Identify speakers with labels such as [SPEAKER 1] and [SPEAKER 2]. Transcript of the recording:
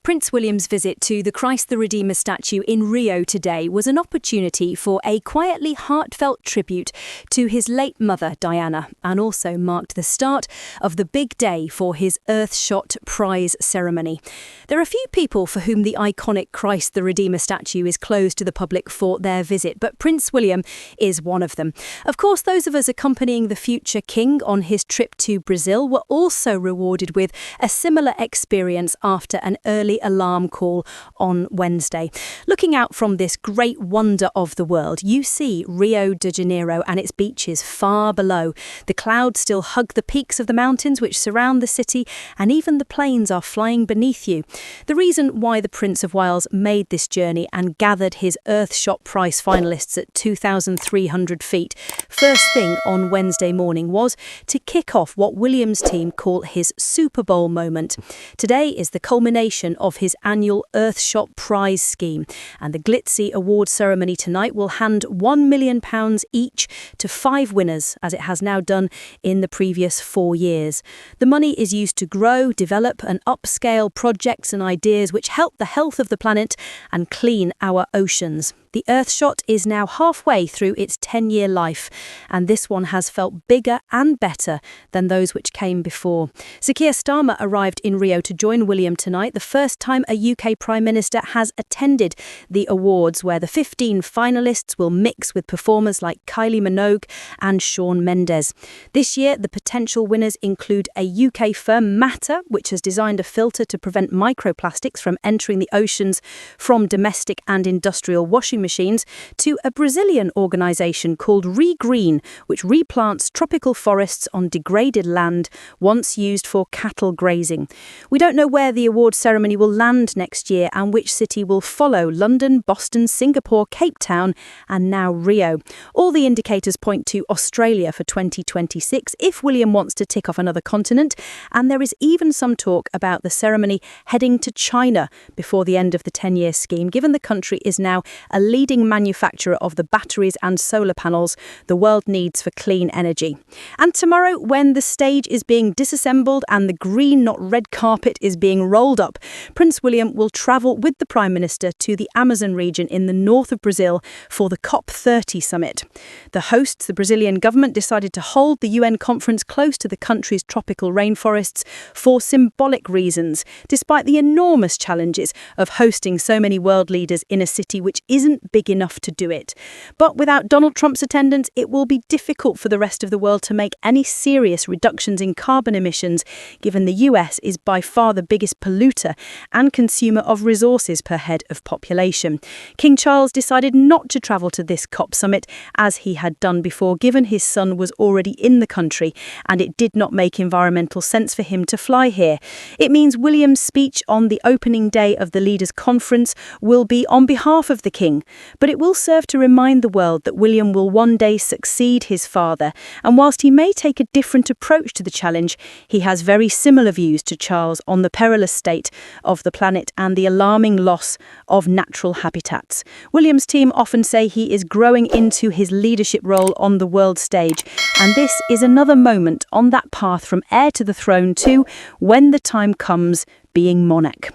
[SPEAKER 1] Prince William's visit to the Christ the Redeemer statue in Rio today was an opportunity for a quietly heartfelt tribute to his late mother, Diana, and also marked the start of the big day for his Earthshot prize ceremony. There are few people for whom the iconic Christ the Redeemer statue is closed to the public for their visit, but Prince William is one of them. Of course, those of us accompanying the future king on his trip to Brazil were also rewarded with a similar experience after an early alarm call on Wednesday. Looking out from this great wonder of the world, you see Rio de Janeiro and its beaches far below. The clouds still hug the peaks of the mountains which surround the city, and even the planes are flying beneath you. The reason why the Prince of Wales made this journey and gathered his Earthshot Prize finalists at 2,300 feet first thing on Wednesday morning was to kick off what William's team call his Super Bowl moment. Today is the culmination of his annual Earthshot Prize scheme, and the glitzy award ceremony tonight will hand £1 million each to 5 winners, as it has now done in the previous 4 years. The money is used to grow, develop and upscale projects and ideas which help the health of the planet and clean our oceans. The Earthshot is now halfway through its 10-year life, and this one has felt bigger and better than those which came before. Sir Keir Starmer arrived in Rio to join William tonight, the first time a UK Prime Minister has attended the awards, where the 15 finalists will mix with performers like Kylie Minogue and Shawn Mendes. This year, the potential winners include a UK firm, Matter, which has designed a filter to prevent microplastics from entering the oceans from domestic and industrial washing machines, to a Brazilian organisation called Regreen, which replants tropical forests on degraded land once used for cattle grazing. We don't know where the award ceremony will land next year and which city will follow: London, Boston, Singapore, Cape Town and now Rio. All the indicators point to Australia for 2026 if William wants to tick off another continent, and there is even some talk about the ceremony heading to China before the end of the 10-year scheme, given the country is now a leading manufacturer of the batteries and solar panels the world needs for clean energy. And tomorrow, when the stage is being disassembled and the green, not red carpet is being rolled up, Prince William will travel with the Prime Minister to the Amazon region in the north of Brazil for the COP30 summit. The hosts, the Brazilian government, decided to hold the UN conference close to the country's tropical rainforests for symbolic reasons, despite the enormous challenges of hosting so many world leaders in a city which isn't big enough to do it. But without Donald Trump's attendance, it will be difficult for the rest of the world to make any serious reductions in carbon emissions, given the US is by far the biggest polluter and consumer of resources per head of population. King Charles decided not to travel to this COP summit as he had done before, given his son was already in the country and it did not make environmental sense for him to fly here. It means William's speech on the opening day of the Leaders' Conference will be on behalf of the King, but it will serve to remind the world that William will one day succeed his father, and whilst he may take a different approach to the challenge, he has very similar views to Charles on the perilous state of the planet and the alarming loss of natural habitats. William's team often say he is growing into his leadership role on the world stage, and this is another moment on that path from heir to the throne to, when the time comes, being monarch.